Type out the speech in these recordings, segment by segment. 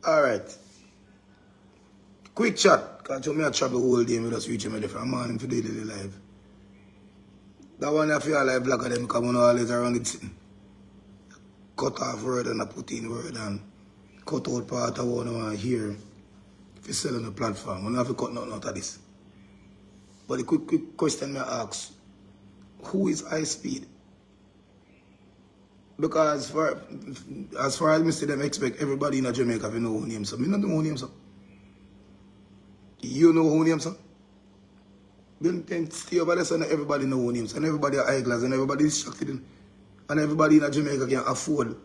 Alright. Quick chat. Because you may have travel the whole day. We just reach him from morning to daily live. That one I feel like black of them come on always around it sitting. Cut off word and I put in word and cut out part of what I want to hear. If you sell on the platform, we don't have to cut nothing out of this. But the quick question I ask, who is high speed? Because as far as I see them expect everybody in Jamaica to know who names so. I don't know who names so. You know who names so? Then stay over there so not everybody know who names and everybody are eyeglass and everybody is distracted and everybody in Jamaica can afford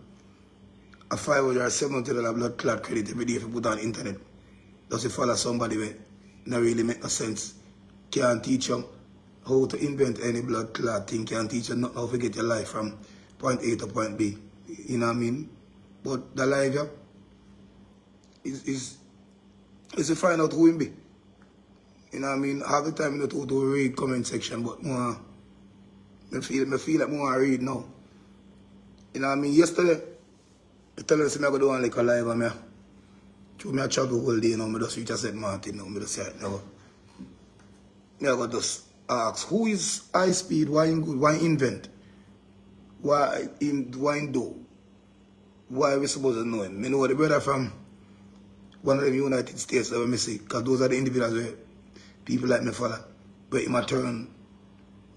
a $500 or $700 blood clot credit every day if you put on internet. Does it follow somebody where not really make no sense? Can't teach them how to invent any blood clot thing, can't teach them how to get your life from point A to point B. You know what I mean? But the life is to find out who him be. You know what I mean? Half the time you know to read comment section, but more I feel like more I read now. You know what I mean? Yesterday, I tell us I'm going to do like a live on me. So I travel the whole day, you know, I just reach a St. Martin, you know, I just say it now. I got just ask, who is high speed, why in good, why invent? Why do? Why are we supposed to know him? I know the brother from one of the United States that we see, because those are the individuals where people like me follow, where he might turn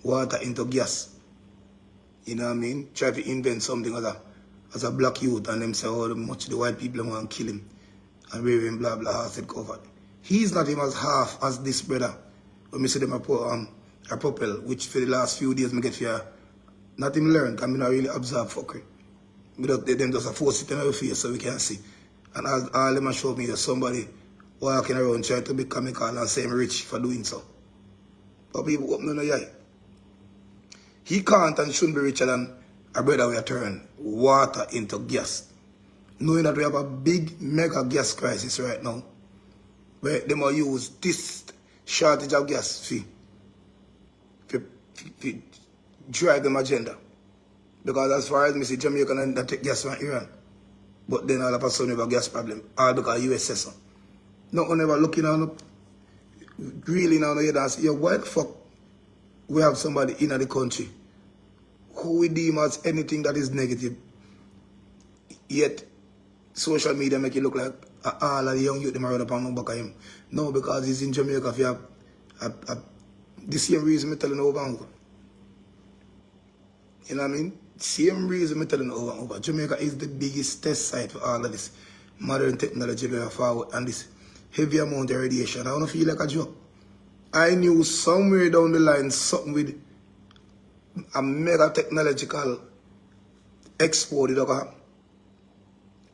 water into gas. You know what I mean? Try to invent something as a black youth and them say how much the white people want to kill him and wearing blah blah hearted covered. He's not even as half as this brother. When I see them a propel, which for the last few days I get fear. Not even learn, because I not really observe fuckery. Without them just force it in our face so we can see. And all them show me is somebody walking around trying to be comical and saying rich for doing so. But people open their eye. He can't and shouldn't be richer than a brother we turn water into gas. Knowing that we have a big mega gas crisis right now. Where they might use this shortage of gas to drive them agenda. Because as far as me see, Jamaica and take gas from Iran. But then all of a sudden we have a gas problem. All because US says so. No one ever looking on really now you and say, yo, why the fuck we have somebody in the country who we deem as anything that is negative, yet social media make it look like all of the young youth them around upon no back of him. No, because he's in Jamaica if you have the same reason I'm telling you over and over. You know what I mean? Same reason I'm telling you over and over. Jamaica is the biggest test site for all of this modern technology we have forward and this heavy amount of radiation. I don't feel like a joke. I knew somewhere down the line something with a mega technological export.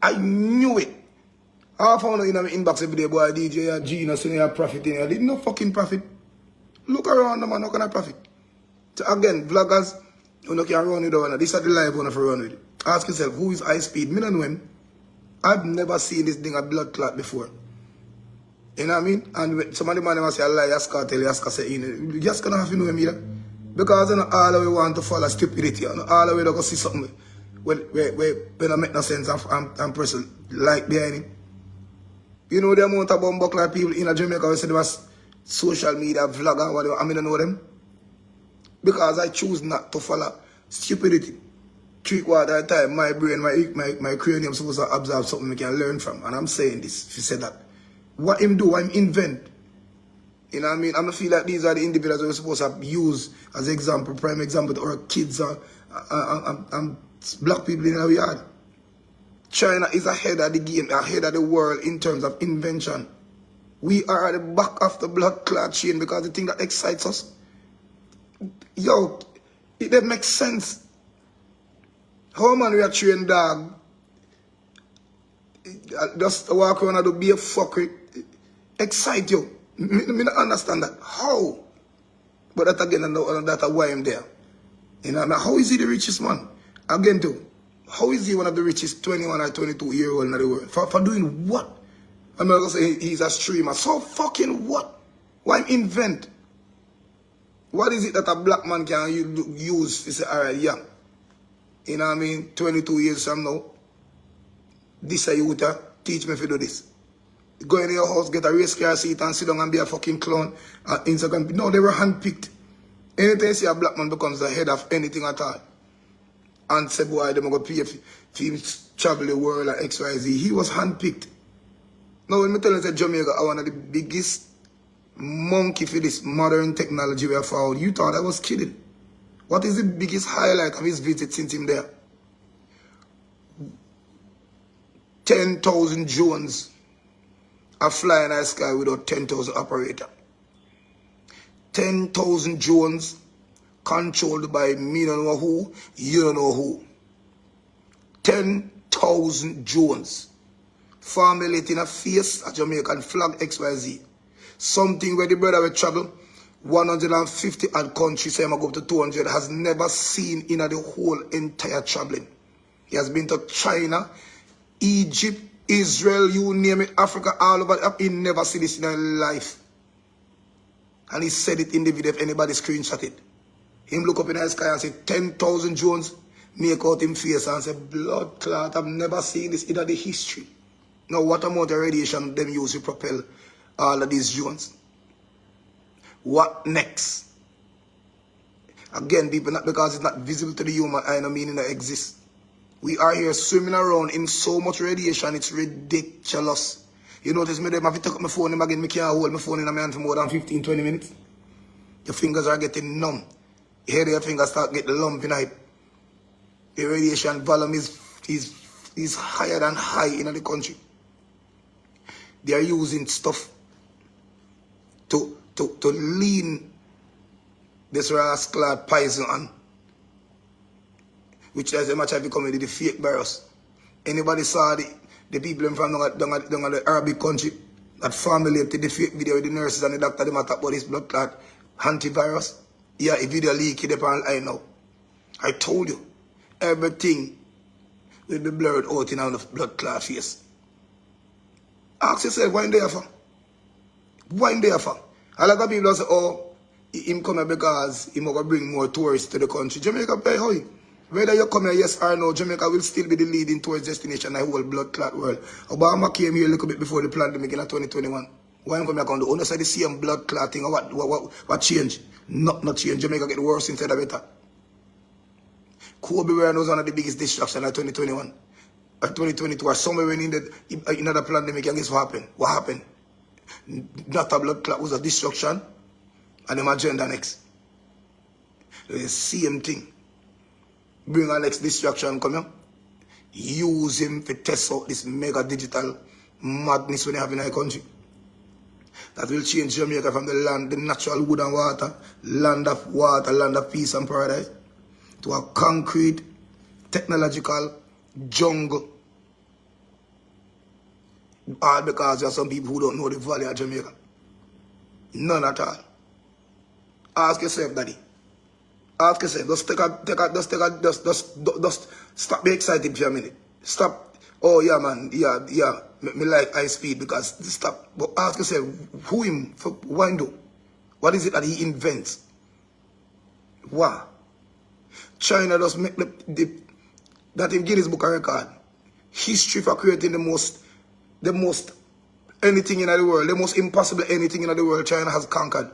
I knew it. I found out in my inbox every day, boy, DJ, Gina, saying you have profit in here. I didn't know fucking profit. Look around the man, how can I profit? So again, vloggers, you know, can run with the one. This is the live one for run with it. Ask yourself, who is high speed? Me don't know him. I've never seen this thing a blood clot before. You know what I mean? And somebody might say, Allah, Yaska, tell Yaska, say, you just gonna have to know him either. Because you know, all the way want to follow stupidity. You know, all the way to go see something when I make no sense and person like behind him. You know the amount of bumbuckler people in Jamaica who say they was social media vlogger, whatever. I mean, I know them. Because I choose not to follow stupidity. 3/4 of the time, my brain, my cranium is supposed to absorb something we can learn from. And I'm saying this, if you say that. What him do, I'm invent. You know what I mean? I don't feel like these are the individuals we're supposed to use as example, prime example to our kids and black people in our yard. China is ahead of the game, ahead of the world in terms of invention. We are at the back of the blood clot chain because the thing that excites us. Yo, it doesn't make sense. How man we are trained dog? Just walk around and be a fucker. Excite you. I don't understand that. How? But that again, that's why I'm there. You know, how is he the richest man? Again, too. How is he one of the richest 21 or 22-year-old in the world? For doing what? I'm not going to say he's a streamer. So fucking what? Why invent? What is it that a black man can use to say, all right, yeah. You know what I mean? 22 years from now, this a youth teach me if you do this. Go in your house, get a race car seat and sit down and be a fucking clown. Instagram. No, they were handpicked. Anytime you see a black man becomes the head of anything at all. And say, boy, they're going to pay if he travel the world at XYZ. He was handpicked. Now, when I tell you that Jamaica are one of the biggest monkey for this modern technology we have found, you thought I was kidding. What is the biggest highlight of his visit since him there? 10,000 drones are flying in the sky without 10,000 operator. 10,000 drones controlled by me don't know who, you don't know who. 10,000 drones formulating a face, a Jamaican flag XYZ. Something where the brother will travel 150 odd countries, say I'm going to go to 200, has never seen in the whole entire traveling. He has been to China, Egypt, Israel, you name it, Africa, all over. He never seen this in his life. And he said it in the video if anybody screenshot it. Him look up in the sky and say 10,000 drones, make out him face and say, blood clot, I've never seen this in the history. Now what amount of radiation them use to propel all of these drones? What next? Again, people, not because it's not visible to the human eye, no meaning it exists. We are here swimming around in so much radiation, it's ridiculous. You notice me, if I take up my phone again, I can't hold my phone in my hand for more than 15, 20 minutes. Your fingers are getting numb. You hear your fingers start getting lump in it. The radiation volume is higher than high in the country. They are using stuff to lean this rascal poison on, which as much have become the fake virus. Anybody saw the people from the Arabic country that formulated the fake video with the nurses and the doctor them talk about this blood clot antivirus? Yeah, a video leak it upon I know. I told you, everything will be blurred out in the blood clot face. Ask yourself, why in there for? Why in there for? A lot of people say, oh, him come here because he will bring more tourists to the country. Jamaica pay high. Whether you come here, yes or no, Jamaica will still be the leading tourist destination in the whole blood clot world. Obama came here a little bit before the pandemic in 2021. Why come here and do? Only say the same blood clotting or what changed? Not change. Jamaica get worse instead of better. Kobe Bryant was one of the biggest distractions in 2021. Or 2022 or somewhere in the pandemic, and guess what happened? What happened? Not a blood clot, was a destruction, and him agenda next. The same thing. Bring our next destruction, come here. Use him to test out this mega digital madness when they have in our country. That will change Jamaica from the land, the natural wood and water, land of peace and paradise, to a concrete, technological jungle. All because there are some people who don't know the value of Jamaica. None at all. Ask yourself, Daddy. Ask yourself. Just stop being excited for a minute. Stop. Oh yeah, man. Yeah. Me like high speed because stop. But ask yourself, who him? Why do? What is it that he invents? Why? China does make that in Guinness Book of Record. History for creating the most anything in the world, the most impossible anything in the world China has conquered.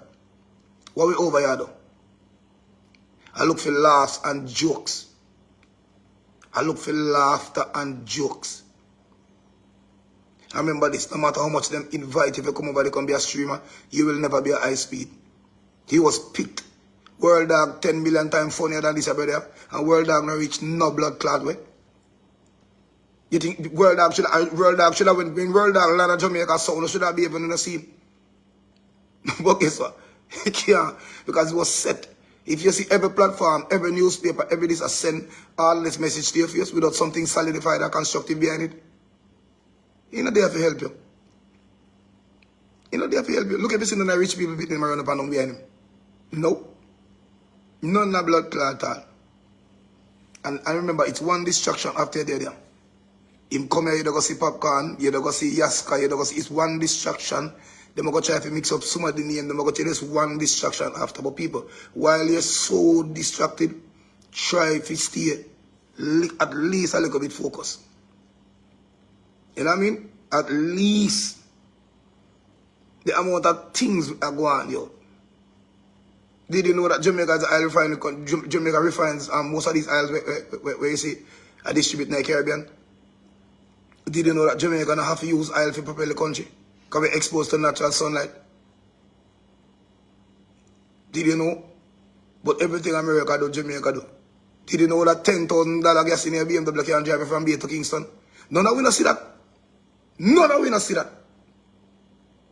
What we over here though? I look for laughs and jokes. I look for laughter and jokes. I remember this, no matter how much them invite, if you come over, they can be a streamer, you will never be a high speed. He was picked. World Dog 10 million times funnier than this brother, and World Dog not reach no blood clot way. You think World Dog should have when World Dog land at Jamaica sound should have been even in the scene? But guess what? He can't, because it was set. If you see every platform, every newspaper, every this, I send all this message to your face without something solidified or constructive behind it. He's not there to help you. He's not there to help you. Look at this in the rich people beating him around up and behind him. No. None of blood clot at all. And I remember it's one distraction after they're there. Him come here, you don't go see popcorn, you don't go see Yaska, you don't go see, it's one distraction. They go try to mix up some of the name, they go tell us one distraction after. But people, while you're so distracted, try to stay at least a little bit focused. You know what I mean? at least the amount of things are going on, yo. Did you know that Jamaica is an oil refining country? Jamaica refines most of these oils where you see are distributed in the Caribbean. Did you know that Jamaica don't have to use oil to propel the country? Because we're exposed to natural sunlight. Did you know? But everything America do, Jamaica do. Did you know that $10,000 gas in your BMW can drive from Bay to Kingston? None of we not see that. None of we not see that.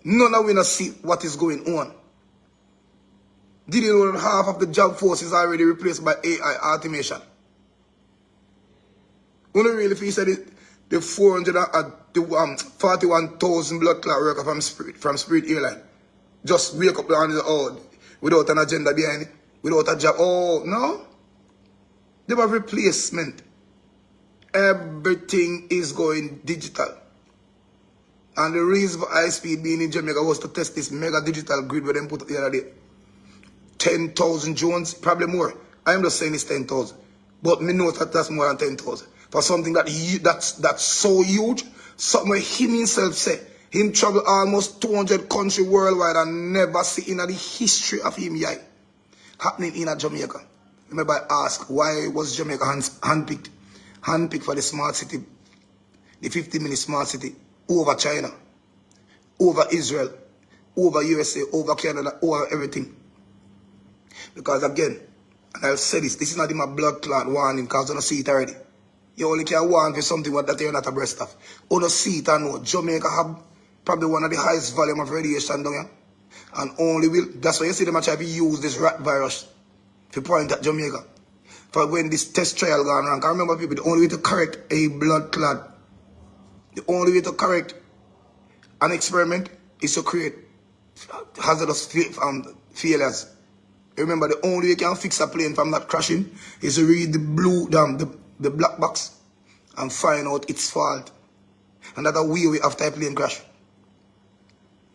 None of we not see what is going on. Did you know that half of the job force is already replaced by AI automation? Only really if you said it, the 41,000 blood clot worker from Spirit Airline just wake up on the odd without an agenda behind it, without a job. Oh, no. They have replacement. Everything is going digital. And the reason for high speed being in Jamaica was to test this mega digital grid where they put the other day. 10,000 drones, probably more. I'm just saying it's 10,000. But me know that that's more than 10,000. For something that's so huge, something where him himself said, him travel almost 200 countries worldwide and never see in the history of him yet happening in Jamaica. Remember I asked, why was Jamaica handpicked? Handpicked for the smart city, the 50-minute smart city, over China, over Israel, over USA, over Canada, over everything. Because again, and I'll say this is not in my blood clot warning because I don't see it already. You only can warn for something that you're not abreast of. You don't see it and know. Jamaica have probably one of the highest volume of radiation down here. And only will, that's why you see them try to use this rat virus to point at Jamaica. For when this test trial gone wrong, I remember people, the only way to correct a blood clot, the only way to correct an experiment is to create hazardous failures. Remember, the only way you can fix a plane from not crashing is to read the black box and find out its fault. And that's a way after a plane crash.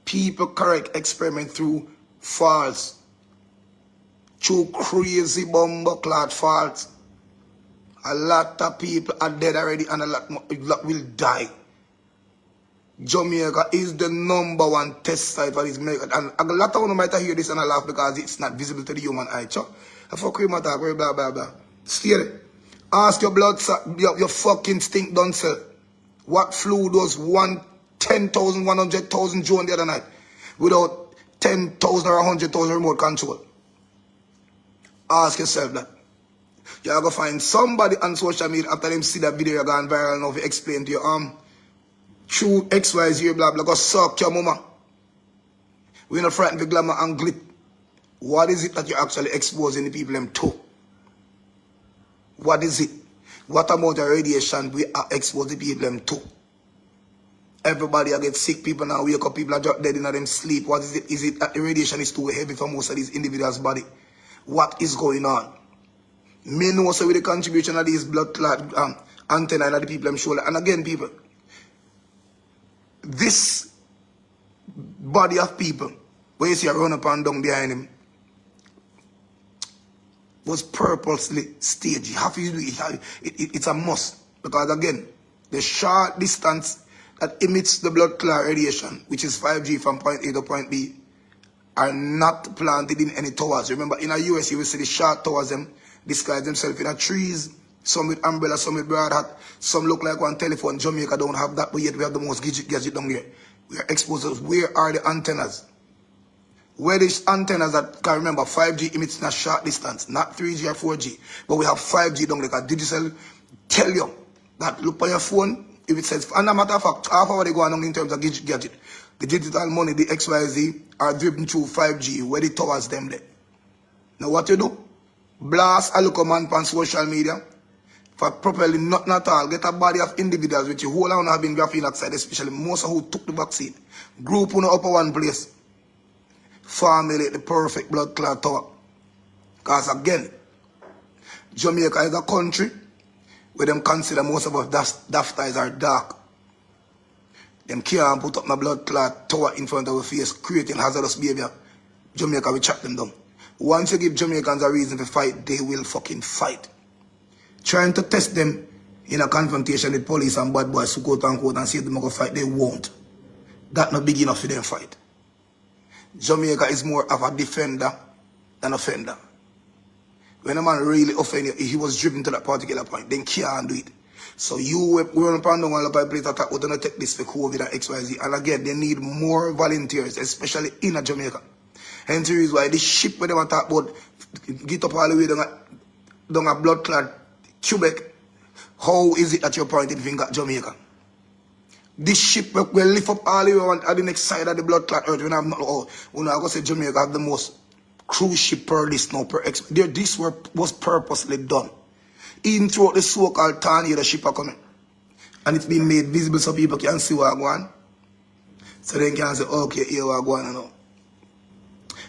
People correct experiment through faults, through crazy bomber clot faults. A lot of people are dead already and a lot will die. Jamaica is the #1 test site for this mega. And a lot of them might hear this and I laugh because it's not visible to the human eye. I fuck with my talk, blah, blah, blah. Stay there. Ask your blood, your fucking stink done self. What flew those 10,000, 100,000 drone the other night without 10,000 or 100,000 remote control? Ask yourself that. You're going to find somebody on social media after them see that video gone viral now to explain to you, through XYZ, blah, blah, go suck your mama. We're not frightened of glamour and glit. What is it that you're actually exposing the people them to? What is it? What amount of radiation we are exposing the people them to? Everybody are get sick, people now wake up, people are dead in them sleep. What is it? Is it that the radiation is too heavy for most of these individuals' body? What is going on? Me know also with the contribution of these blood clot antenna and the people them shoulder. And again, people, this body of people, where you see a run up and down behind him, was purposely staged. You have to do it. It's a must. Because again, the short distance that emits the blood clot radiation, which is 5G from point A to point B, are not planted in any towers. Remember, in the US, you will see the short towers, them disguise themselves in the trees, some with umbrella, some with broad hat, some look like one telephone. Jamaica don't have that, but yet we have the most gadget down here. We are exposed to where are the antennas? Where these antennas that can remember 5G emits in a short distance, not 3G or 4G, but we have 5G down there. Because digital tell you that look on your phone, if it says, and a matter of fact, half of what they go on in terms of gadget, the digital money, the XYZ, are driven through 5G, where the towers them there. Now what you do? Blast a local man on social media, for properly not at all, get a body of individuals which you whole on have been graphene oxide, especially most of who took the vaccine. Group on the upper one place. Formulate the perfect blood clot tower. Because again, Jamaica is a country where them consider most of us daft eyes are dark. Them can't put up my blood clot tower in front of our face, creating hazardous behavior. Jamaica will track them down. Once you give Jamaicans a reason to fight, they will fucking fight. Trying to test them in a confrontation with police and bad boys who quote unquote and say them go fight, they won't. That not big enough for them fight. Jamaica is more of a defender than offender. When a man really offend you, he was driven to that particular point, then can't do it. So we're on a place attack, we're going to take this for COVID and XYZ. And again, they need more volunteers, especially in Jamaica. Hence the reason why this ship where they talk about get up all the way down a blood clot Quebec. How is it that you're pointing finger at Jamaica? This ship will lift up all the way at the next side of the blood clot earth. When I'm not, when I go say Jamaica have the most cruise ship per list now per ex. This was purposely done. Even throughout the so-called tornado, the ship are coming. And it's been made visible so people can see what I'm going. So they can say, okay, here we're going now.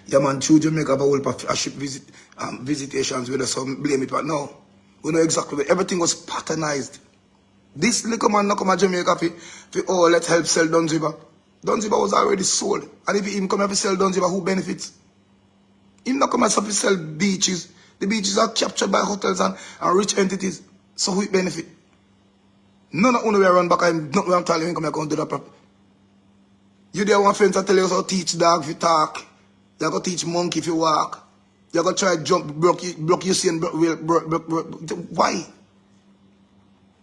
Yeah, man, through Jamaica have a whole ship visitations with us, so blame it, but no. We know exactly where everything was patternized. This little man not come to Jamaica for oh, let's help sell Dunziba. Dunziba was already sold. And if he even come here to sell Dunziba, who benefits? He not come here to sell beaches. The beaches are captured by hotels and rich entities. So who benefit? None of you run back and not I'm telling you come here and do that properly. You there one friend to tell you how to teach dog if you talk. You go teach monkey if you walk. You go try jump, block you see and why?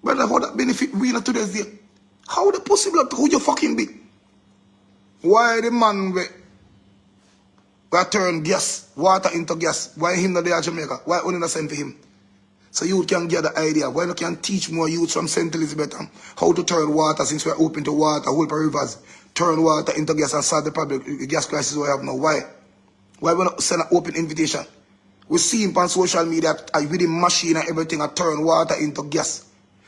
Brother, how that benefit we not today's day? How the possible who you fucking be? Why the man we turn gas, water into gas? Why him not there at Jamaica? Why only not send for him? So you can get the idea. Why not can teach more youths from St. Elizabeth how to turn water since we're open to water, whole rivers, turn water into gas and solve the problem, the gas crisis we have now. Why? Why we not send an open invitation? We see him on social media with the machine and everything and turn water into gas.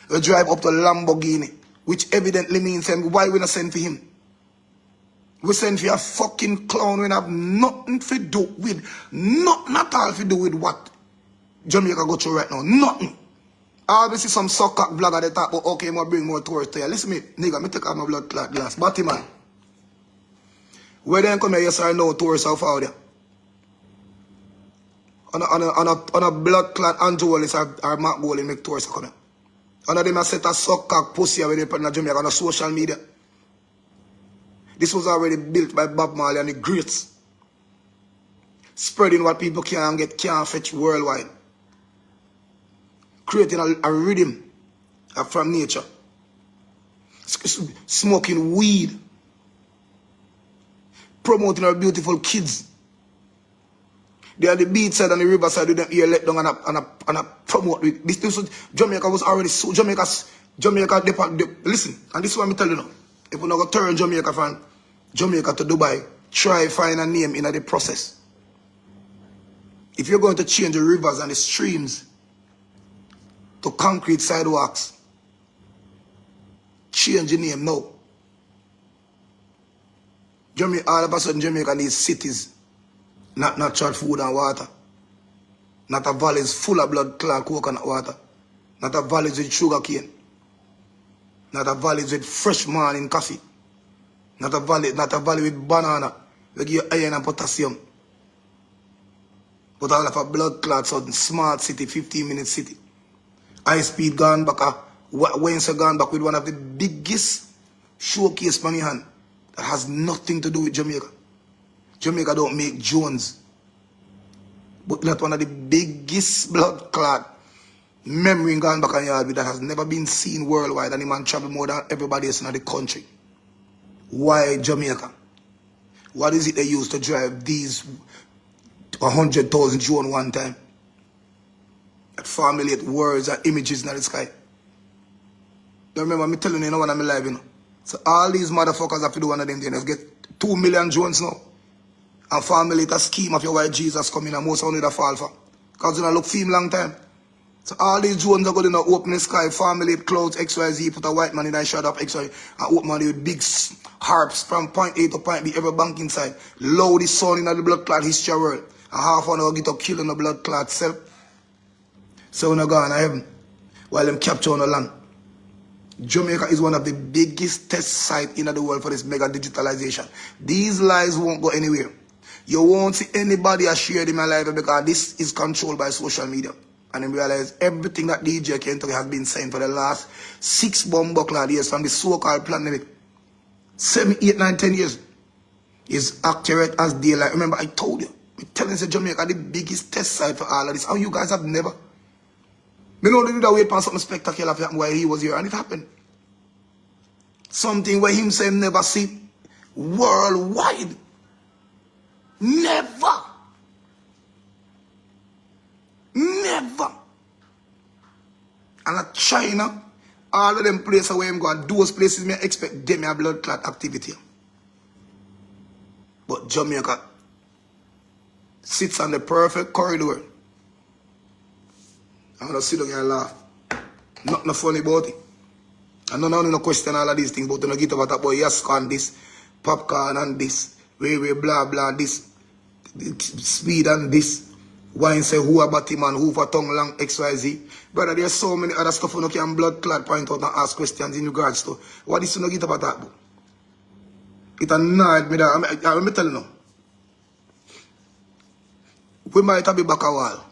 We drive up to Lamborghini, which evidently means why we not send for him? We send for a fucking clown when have nothing to do with, not all to do with what Jamaica go through right now. Nothing. Obviously some suck-cock blogger they talk about, okay, I'm going to bring more tourists to you. Listen me, nigga, me take out my blood clot glass. Batty man. Where they come here, yes or no, tourists are out there. On a blood clot Angelis or Mark Goldie make tourists come here. And them a set a suck-cock pussy when they put in Jamaica on social media. This was already built by Bob Marley and the greats. Spreading what people can't fetch worldwide. Creating a rhythm from nature. Smoking weed. Promoting our beautiful kids. They are the beach side and the river side with them ear let down and promote with this. Was, Jamaica was already so Jamaica listen, and this is what I'm telling you now. If we not go turn Jamaica from Jamaica to Dubai, try find a name in the process. If you're going to change the rivers and the streams to concrete sidewalks, change the name now. Jamaica, all of a sudden Jamaica needs cities. Not natural food and water. Not a valleys full of blood clot coconut water. Not a valleys with sugar cane. Not a valleys with fresh morning coffee. Not a valley with banana. We give you iron and potassium. But all of a blood clot sudden smart city, 15-minute city. High speed gone back, Wednesday gone back with one of the biggest showcase from your hand that has nothing to do with Jamaica. Jamaica don't make Jones. But that's one of the biggest blood clot memory gone back on yard that has never been seen worldwide, and the man travel more than everybody else in the country. Why Jamaica? What is it they use to drive these 100,000 drone one time? That formulate words and images in the sky. You remember me telling you when I'm alive, you know. So all these motherfuckers have to do one of them things. Get 2 million drones now. And formulate a scheme of your white Jesus coming and most only the fall for. Because you don't look film long time. So all these drones are going to open the sky, formulate clouds, XYZ, put a white man in a shut up, XYZ, and open man with big harps from point A to point B, every bank inside. Load the sun in the blood clot history world. And half an hour get up killing the blood clot self. So we're not going to heaven. While them capture on the land. Jamaica is one of the biggest test sites in the world for this mega digitalization. These lies won't go anywhere. You won't see anybody share them alive because this is controlled by social media. And then realize everything that DJ Kentucky has been saying for the last 6 bumbleclad years from the so-called pandemic, 7, 8, 9, 10 years, is accurate as daylight. Remember, I told you, I'm telling you, Jamaica the biggest test site for all of this. How you guys have never. Me know they did wait for something spectacular to happen while he was here, and it happened. Something where him say never see worldwide. Never. Never. And at China, all of them places where him go, those places me expect them a blood clot activity. But Jamaica sits on the perfect corridor. I'm gonna sit down here and laugh. Nothing funny about it. I don't know no question all of these things, but don't get about that boy yes on this, popcorn and this, way blah blah this, speed and this. Wine say who about him and who for tongue long XYZ. Brother, there's so many other stuff you can blood clot point out and ask questions in regards to. What is you not get about that book? It annoyed me that I'm telling you. We might have be back a while.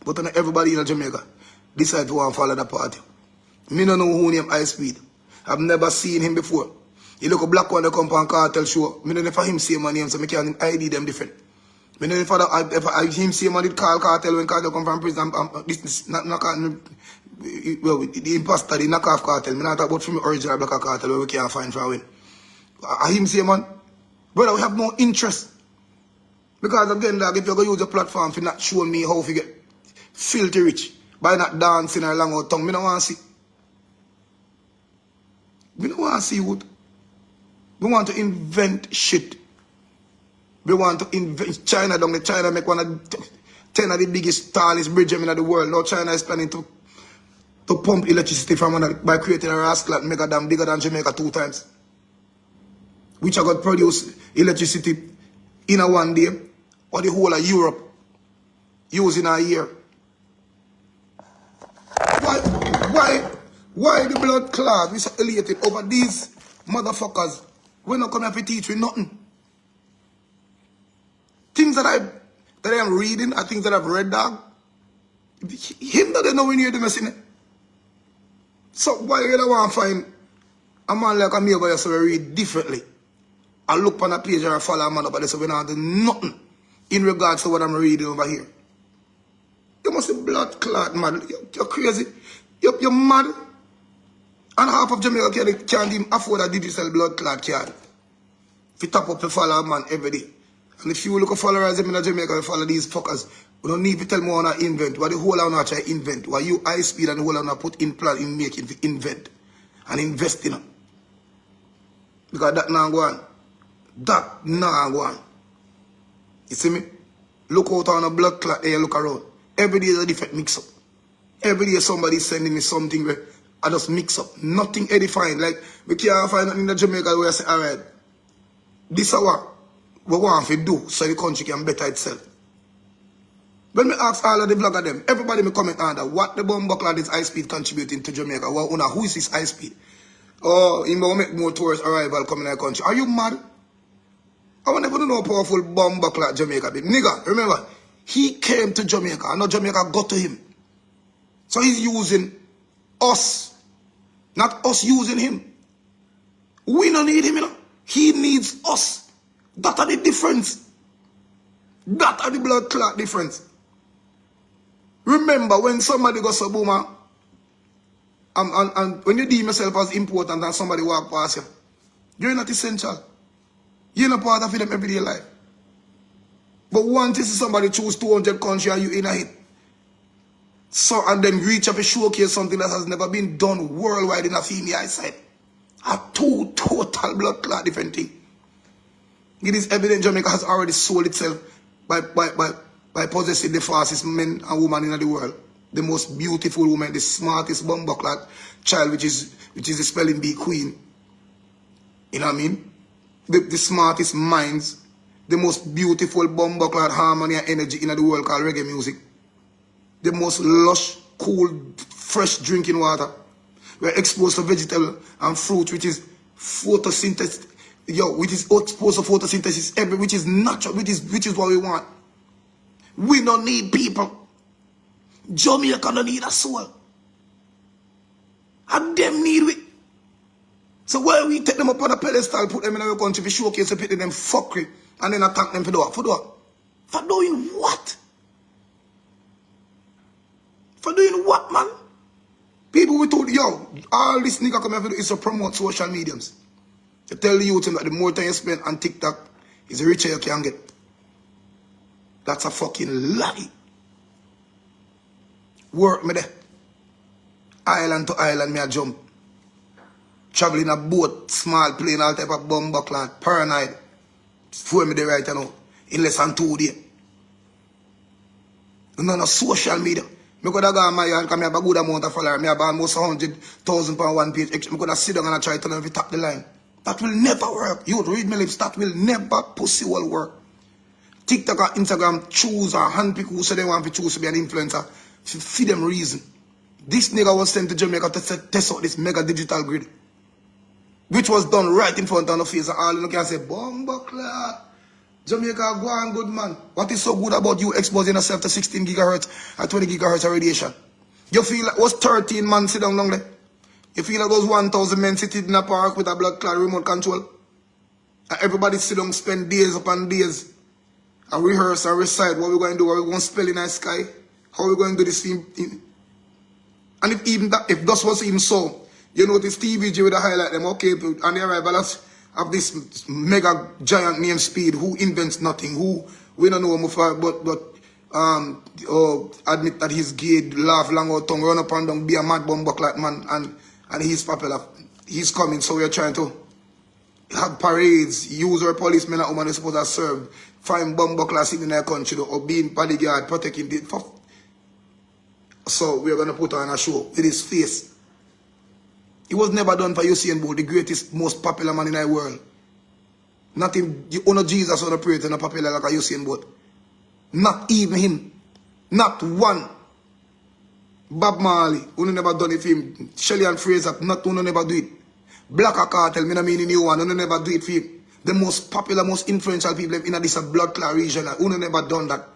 But not everybody in Jamaica decide to want to follow the party. Me don't know who name High Speed. I've never seen him before. You look a black one that come on cartel show. Me don't know if him see my name, so I can ID them different. Me don't know if him see my did call cartel when cartel come from prison. This not well, the imposter, the knockoff cartel. Me not talk about from the original black cartel where we can't find for win. Him say man, brother, we have no interest. Because again, like, if you're going to use a platform for not showing me how to get filthy rich by not dancing or long out tongue, me don't want to see. We don't want to see what. We want to invent shit. We want to invent China down the China make one of 10 of the biggest tallest bridges in the world. Now China is planning to pump electricity from by creating a rascal mega dam bigger than Jamaica 2 times. Which are going to produce electricity in a one day or the whole of Europe using a year. Why the blood clot? We so elated over these motherfuckers. We're not coming to teach you nothing. Things that I am reading are things that I've read, dog. Him that they know when you're the messing it. So why you don't want to find a man like me over there so we read differently? I look on a page or I follow a man up there so we don't do nothing in regards to what I'm reading over here. You must be blood clot, man. You're crazy. You're mad. And half of Jamaica can't even afford a digital blood clot card. If you tap up to follow a man every day. And if you look at followers in Jamaica, you follow these fuckers. We don't need to tell me how to invent. What the whole of them try to invent. What you High Speed and the whole of them put in plan in making to invent. And invest in them. Because that now go on. That now go on. You see me? Look out on a blood clot there, look around. Every day is a different mix up. Every day somebody sending me something where I just mix up. Nothing edifying. Like, we can't find nothing in Jamaica where I say, alright, this is what we want to do so the country can better itself. When me ask all of the vlogger them, everybody me comment under what the bumbleclad is High Speed contributing to Jamaica. Well, who is this High Speed? Oh, he will make more tourist arrival coming in the country. Are you mad? I want to know how powerful bumbleclad Jamaica be. Nigga, remember, he came to Jamaica. I know Jamaica got to him. So he's using us. Not us using him. We don't need him, you know. He needs us. That are the difference. That are the blood clot difference. Remember when somebody goes to boomer and when you deem yourself as important and somebody walk past you, you're not essential. You're not part of them everyday life. But once you see somebody choose 200 country and you in a hit, so and then reach up and showcase something that has never been done worldwide in a female eyesight. A total blood clot different thing. It is evident Jamaica has already sold itself by possessing the fastest men and women in the world. The most beautiful woman, the smartest bumbleclad child, which is the spelling bee queen. You know what I mean? The smartest minds, the most beautiful bumbleclad harmony and energy in the world called reggae music. The most lush, cool, fresh drinking water. We're exposed to vegetable and fruit, which is photosynthesis. Which is exposed to photosynthesis, which is natural, which is what we want. We don't need people. Jamaica don't need a soul. And them need it. So why we take them up on a pedestal, put them in our country for showcase, put them fuckery, and then attack them for what? For what? For doing what? For doing what, man? People we told, yo, all this nigga come here for is to promote social mediums. To tell the youth that the more time you spend on TikTok, is the richer you can get. That's a fucking lie. Work me there. Island to island, me a jump. Travel in a boat, small plane, all type of bomb buckler, paranoid. For me there right now. In less than 2 days. None of social media. I could have gone my yard because I have a good amount of followers. I have almost 100,000 per one page. I could have sit down and try to tell them if you tap the line. That will never work. You read my lips, that will never pussy will work. TikTok or Instagram choose or handpick who say they want to choose to be an influencer. Feed them reason. This nigga was sent to Jamaica to test out this mega digital grid. Which was done right in front of the face of all. You can say, Bomba Jamaica, go on, good man. What is so good about you exposing yourself to 16 gigahertz or 20 gigahertz of radiation? You feel like was 13 man sit down long there? You feel like those 1,000 men sitting in a park with a blood clot remote control? And everybody sit down, spend days upon days and rehearse and recite what we're going to do, what we're going to spell in the sky, how we're going to do this thing. And if even that, if that was even so, you notice TVG with a highlight them, okay, and the arrival of this mega giant named Speed who invents nothing, who we don't know him for, but admit that he's gay, laugh long out tongue, run up and down, be a mad bomb like man, and he's popular. He's coming, so we're trying to have parades, use our policemen and women who supposed to serve, find bomb buckler sitting in their country, or being bodyguard, protecting the. So we're gonna put on a show with his face. It was never done for Usain Bolt, the greatest, most popular man in the world. Nothing, you honor Jesus on the prayer and popular like a Usain Bolt. Not even him. Not one. Bob Marley, who never done it for him. Shelley and Fraser, not who never do it. Black Cartel, me no mean new one, who never do it for him. The most popular, most influential people in this blood clot region, who never done that.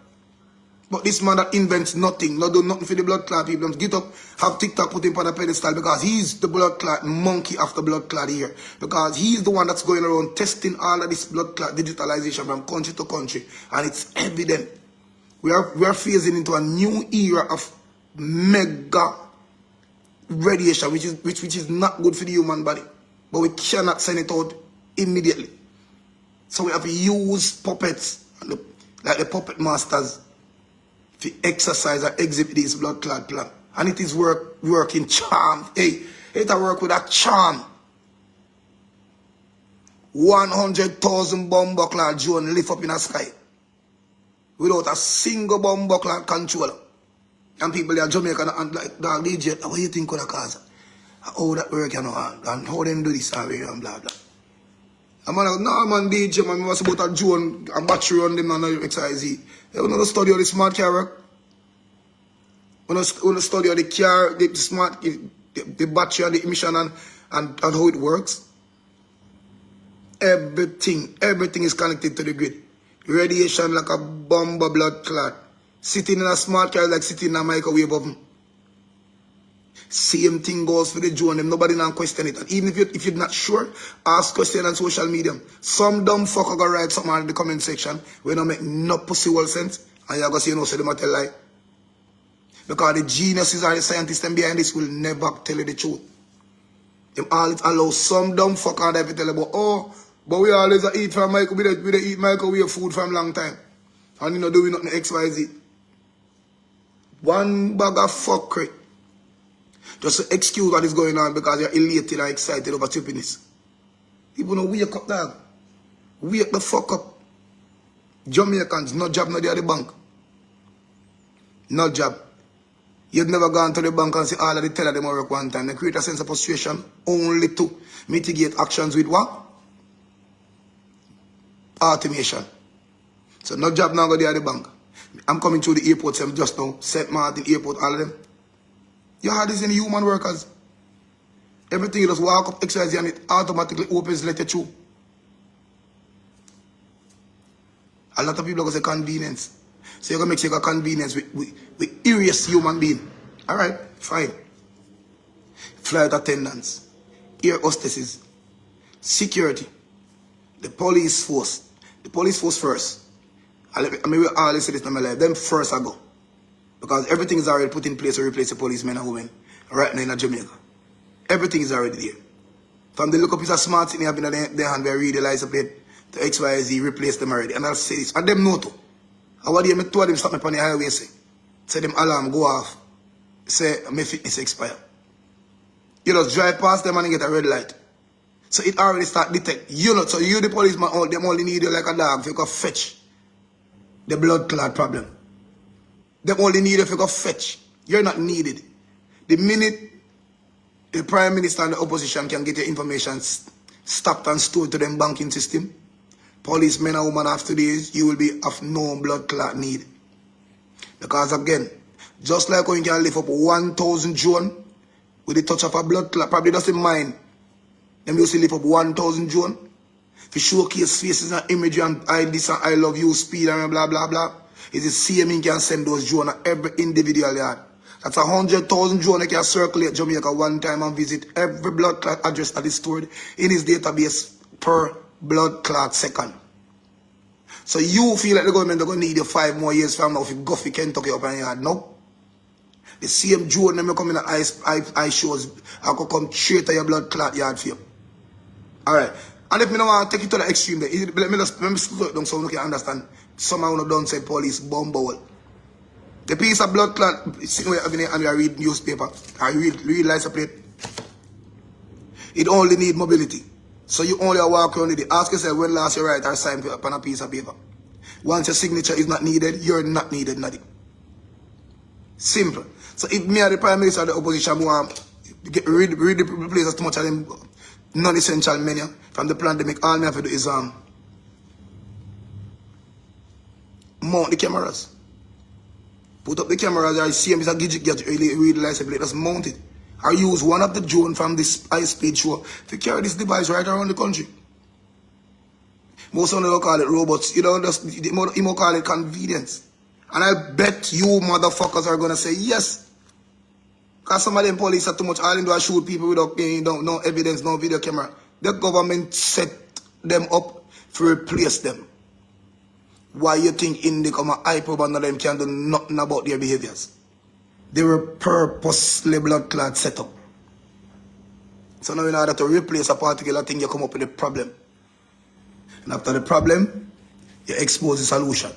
But this man that invents nothing, not do nothing for the blood clot people, get up, have TikTok put him on a pedestal because he's the blood clot monkey after blood clot here. Because he's the one that's going around testing all of this blood clot digitalization from country to country. And it's evident. We are phasing into a new era of mega radiation, which is not good for the human body. But we cannot send it out immediately. So we have to use puppets, like the puppet masters, to exercise or exhibit this blood clot plan. And it is working charm. Hey, it work with a charm. 100,000 bomb buckler drone lift up in the sky. Without a single bomb buckler controller. And people are Jamaican and like, dog, DJ, what do you think could have caused? How that work, you know, and how them do this and blah, blah. And man, no man, DJ, man, was about a drone and battery on them and XYZ. You know the study of the smart car work? When you study of the car, the smart, the battery and the emission and how it works. Everything is connected to the grid. Radiation like a bomb of blood clot. Sitting in a smart car like sitting in a microwave oven. Same thing goes for the drone. Nobody now question it. And even if you're not sure, ask questions on social media. Some dumb fucker go write something in the comment section when I make no pussy well sense. And you're going to say, no, so they might tell lie. Because the geniuses or the scientists behind this will never tell you the truth. Them all it allow some dumb fucker that tell about, oh, but we always eat from microwave, we eat microwave food from long time. And you know, doing nothing XYZ. One bag of fuckery. Just to excuse what is going on because you're elated and excited over stupidness. People know wake up, dog. Wake the fuck up. Jamaicans, no job, no day at the bank. No job. You've never gone to the bank and see all of the teller them work one time. They create a sense of frustration only to mitigate actions with what? Automation. So no job now go there at the bank. I'm coming through the airport, so I'm just now, St. Martin Airport, all of them. You have this in human workers. Everything you just walk up, XYZ, and it automatically opens, let you through. A lot of people are going to say convenience. So you're going to make a convenience with erase human being. All right, fine. Flight attendants, air hostesses, security, the police force. The police force first. I mean, we always say this in my life. Them first I go. Because everything is already put in place to replace the policemen and women right now in Jamaica. Everything is already there. From the look up, it's a smart thing have in their hand where read the license plate to XYZ, replace them already. And I'll say this. And them know too. I want them to them something on the highway say them alarm go off. Say my fitness expire. You just drive past them and get a red light. So it already start detect. You know, so you the policeman out, them only need you like a dog if you go fetch the blood clot problem. Them only need you if you go fetch. You're not needed. The minute the Prime Minister and the opposition can get your information stopped and stored to them banking system, policemen and women after this, you will be of no blood clot need. Because again, just like when you can lift up 1,000 Joan with the touch of a blood clot, probably doesn't mind. Them used to lift up 1,000 Joan. If you showcase faces and imagery and I this and I love you, speed and blah blah blah. It's the same thing can send those Joan at every individual yard. That's 100,000 Joan that can circulate Jamaica one time and visit every blood clot address that is stored in his database per blood clot second. So you feel like the government are going to need you 5 more years from now if you go for Kentucky up in yard? No. The same Joan that come in the eye shows, I could come straight to your blood clot yard for you. Alright. And if me don't want to take it to the extreme, let me slow it down so you can understand. Somehow you don't say police bumble. The piece of blood clot, sitting where and I read newspaper, I read license plate. It only need mobility. So you only walk around with it. Ask yourself when last you write or sign upon a piece of paper. Once your signature is not needed, you're not needed, nothing. Simple. So if me and the Prime Minister of the opposition want read the place as much of them non-essential menu from the pandemic, all me have to do is mount the cameras. Put up the cameras or see them is a gadget read the license plate, just mount it. Or use one of the drone from this high-speed show to carry this device right around the country. Most of them don't call it robots, you know, you might call it convenience. And I bet you motherfuckers are gonna say yes. Because some of them police are too much, all they do is shoot people without no evidence, no video camera. The government set them up to replace them. Why you think in the come a hyper band of them can do nothing about their behaviors? They were purposely blood clot set up. So now in order to replace a particular thing, you come up with a problem. And after the problem, you expose the solution.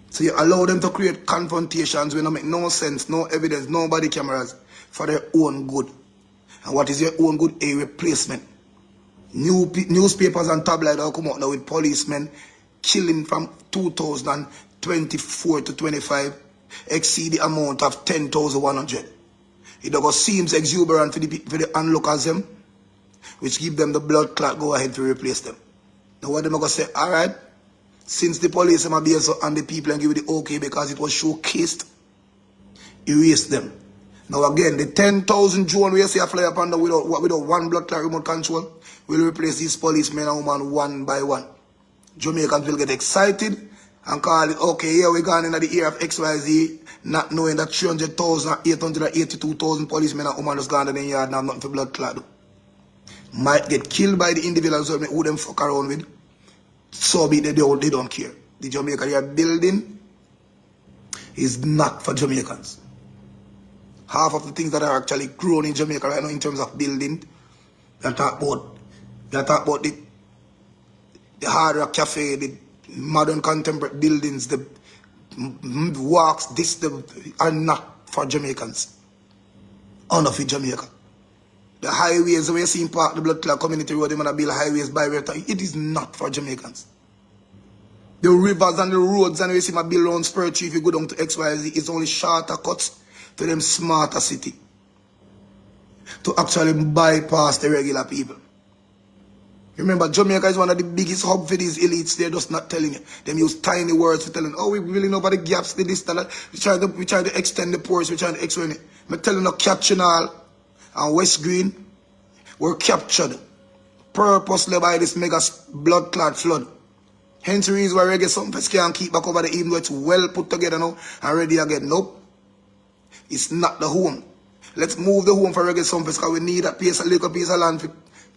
So you allow them to create confrontations when they make no sense, no evidence, no body cameras for their own good. And what is your own good? A replacement. Newspapers and tabloids will come out now with policemen killing from 2024 to 25 exceed the amount of 10,100. It seems exuberant for the onlookers them, which give them the blood clot go ahead to replace them. Now what them are going to say, alright, since the police are based on the people and give it the okay because it was showcased, erase them. Now again, the 10,000 Joan we see a fly up under without one blood clot remote control will replace these policemen and women one by one. Jamaicans will get excited and call it, okay, here we gone into the year of XYZ, not knowing that 300,000 882,000 policemen and women just gone in the yard now, nothing for blood clot. Might get killed by the individuals who them fuck around with. So be they don't care. The Jamaica they are building is not for Jamaicans. Half of the things that are actually grown in Jamaica right now in terms of building, they talk about the Hard Rock Cafe, the modern contemporary buildings, the walks, are not for Jamaicans. Only for Jamaica. The highways, we see in Park, the Blood Clot Community Road, they want to build highways by water. It is not for Jamaicans. The rivers and the roads, and we see my build around Spur Tree, if you go down to XYZ, it's only shorter cuts to them smarter city. To actually bypass the regular people. Remember, Jamaica is one of the biggest hubs for these elites. They're just not telling you. Them use tiny words for telling, oh, we really know about the gaps, the this, that. We try to extend the ports, we try to explain it. I'm telling you, Captional and West Green were captured purposely by this mega blood clot flood. Hence the reason why reggae something fest can't keep back over there even though it's well put together now and ready again. Nope. It's not the home. Let's move the home for reggae something fest because we need that piece, a little piece of land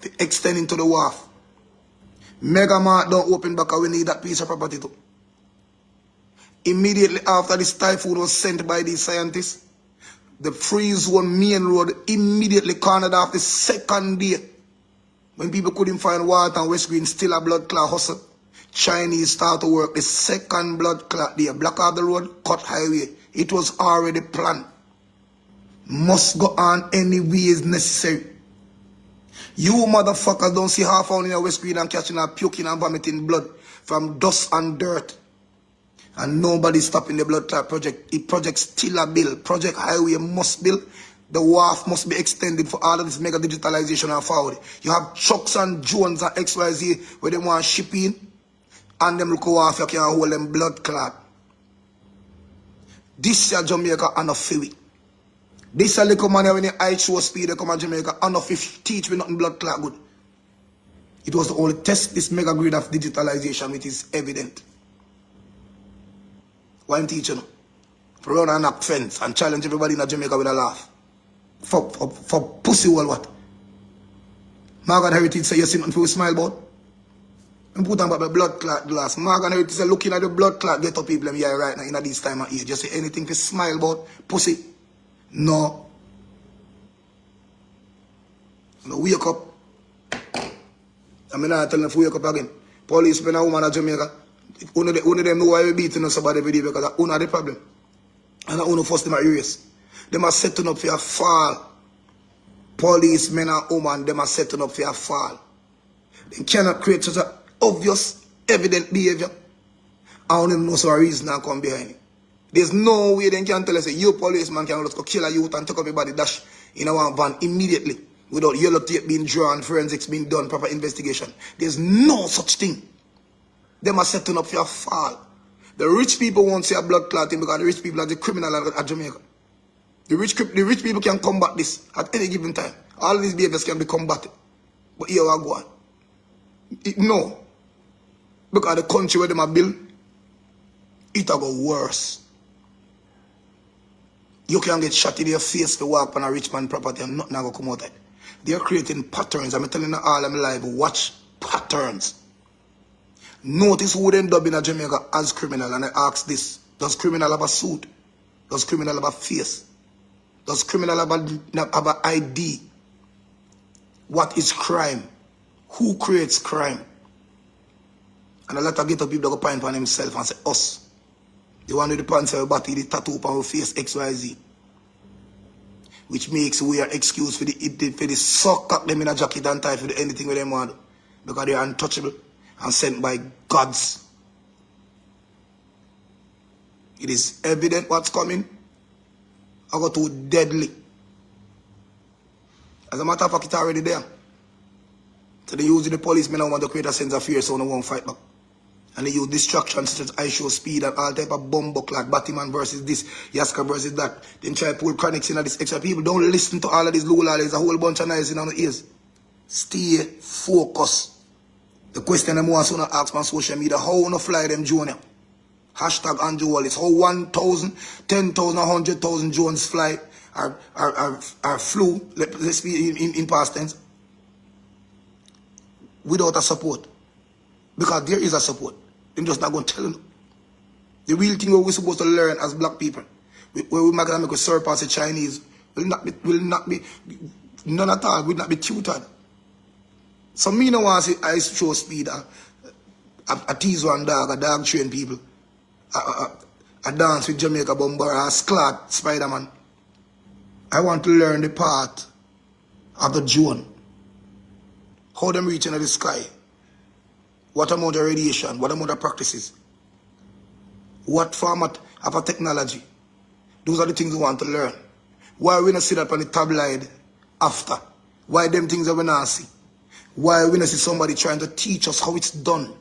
to extend into the wharf. Mega Mart don't open back because we need that piece of property too. Immediately after this typhoon was sent by these scientists, the free zone main road immediately cornered off the second day. When people couldn't find water and West Green still a blood clot hustle, Chinese start to work the second blood clot day. Block off the road, cut highway. It was already planned. Must go on any ways necessary. You motherfuckers don't see half out in your West Green and catching and puking and vomiting blood from dust and dirt. And nobody stopping the blood clot project. The project still a build. Project highway must build. The wharf must be extended for all of this mega digitalization and forward. You have Chucks and Jones and XYZ where they want shipping and them look wharf you can hold them blood clot. This is Jamaica and a few. This is a little man when the eye show speed they come to Jamaica and a teach me nothing blood clot good. It was the only test this mega grid of digitalization which is evident. Why I'm teaching you? For run and knock fence and challenge everybody in Jamaica with a laugh. For pussy or what? Morgan Heritage say you see nothing for smile about? And put on about the blood clot glass. Morgan Heritage say looking at the blood clot get up people here right now in this time of age. Just say anything for smile about? Pussy? No. No, wake up. I'm not telling you to wake up again. Police been a woman in Jamaica. One of them know why we beating us about every day because that's one of the problem. And I force them at race. Them are setting up for a fall. Policemen and women, them are setting up for a fall. They cannot create such an obvious, evident behavior. I don't even know some reason that come behind it. There's no way they can tell us that you policeman can just go kill a youth and take up everybody dash in a one van immediately without yellow tape being drawn, forensics being done, proper investigation. There's no such thing. Them are setting up for a fall. The rich people won't say a blood clotting because the rich people are the criminal at Jamaica. The rich people can combat this at any given time. All these behaviors can be combated. But here we go on. No. Because the country where them are built, it'll go worse. You can get shot in your face to walk on a rich man property and nothing will come out of it. They're creating patterns. I'm telling you all I'm live. Watch patterns. Notice who then dub in Jamaica as criminal, and I ask this: does criminal have a suit? Does criminal have a face? Does criminal have an ID? What is crime? Who creates crime? And a lot of ghetto people go point on themselves and say us. The one with the pants on body, the tattoo on our face, XYZ. Which makes we are excuse for the suck up them in a jacket and tie for the anything with them want. Because they are untouchable and sent by gods. It is evident what's coming. I got too deadly. As a matter of fact, it's already there. So they use the policemen now want to create a sense of fear so no one fight back. And they use distractions such as I show speed and all type of bomb like Batman versus this, Yaska versus that. Then try to pull chronics in this extra people. Don't listen to all of these lula. There's a whole bunch of noise in our ears. Stay focused. The question I'm want to ask on social media, how no fly them Junior? Hashtag Andrew Wallace. How 1,000, 10,000, 100,000 Jones fly are flew, let's be in past tense, without a support. Because there is a support. They're just not going to tell them. The real thing we're supposed to learn as black people, where we're going to make a surpass the Chinese, will not be, none at all, will not be tutored. So me no want to see I show speed, a tease one dog, a dog train people, a dance with Jamaica Bomber, a Sclat, Spider-Man. I want to learn the part of the drone. How them reach into the sky. What amount of radiation, what amount of practices. What format of a technology. Those are the things we want to learn. Why we not see that on the tabloid after? Why them things that we not see? Why we not see somebody trying to teach us how it's done?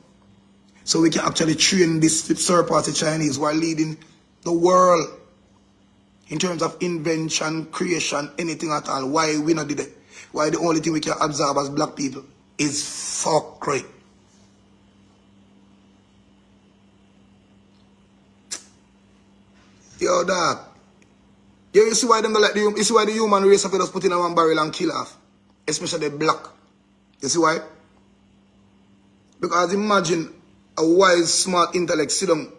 So we can actually train this third-party Chinese who are leading the world in terms of invention, creation, anything at all. Why we not did it? Why the only thing we can observe as black people is fuckery. dog. Yeah, you see why them like you see why the human race have just put in a one barrel and kill off. Especially the black. You see why? Because imagine a wise, smart intellect sit down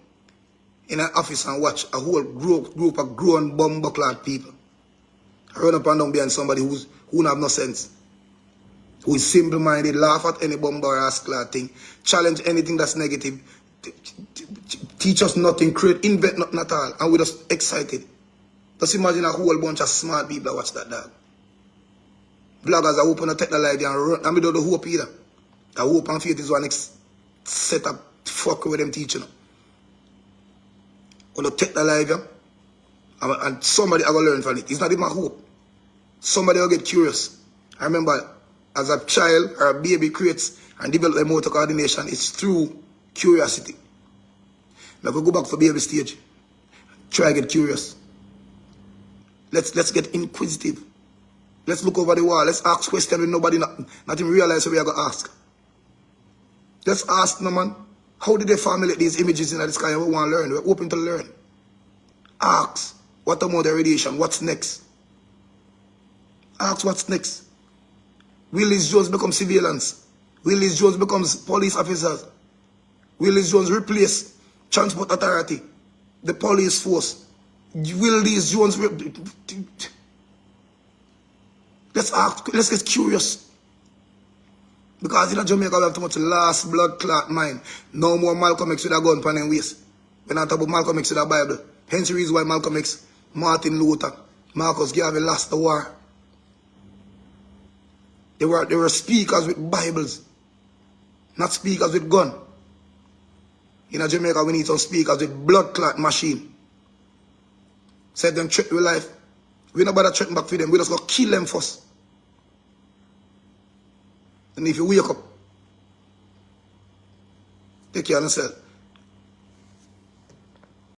in an office and watch a whole group of grown bumbuckler people. Run up and down behind somebody who have no sense. Who is simple-minded, laugh at any bumper or ass-clad thing, challenge anything that's negative, teach us nothing, invent nothing at all, and we're just excited. Just imagine a whole bunch of smart people that watch that dog. Vloggers are open to take the live and run, and we don't hope either. The hope and faith is one next set up fuck with them teaching. When you take the live and somebody are going to learn from it. It's not even a hope. Somebody will get curious. I remember as a child or a baby creates and develops motor coordination, it's through curiosity. Now we go back to baby stage. Try to get curious. Let's get inquisitive. Let's look over the wall. Let's ask questions when nobody not even realize what we are going to ask. Let's ask, no man, how did they formulate these images in the sky? We want to learn. We're open to learn. Ask, what about the radiation? What's next? Ask what's next. Will these Jones become civilians? Will these Jones become police officers? Will these Jones replace transport authority, the police force? Will these Jones... Let's ask, let's get curious. Because in Jamaica we have too much last blood clot mind. No more Malcolm X with a gun pan and waist. We're not talking about Malcolm X with a Bible. Hence the reason why Malcolm X, Martin Luther, Marcus Garvey lost the war. They were speakers with Bibles, not speakers with gun. In Jamaica we need some speakers with blood clot machine. Said them threaten with life. We not bother threaten back for them. We just go kill them first. And if you wake up, take care of yourself.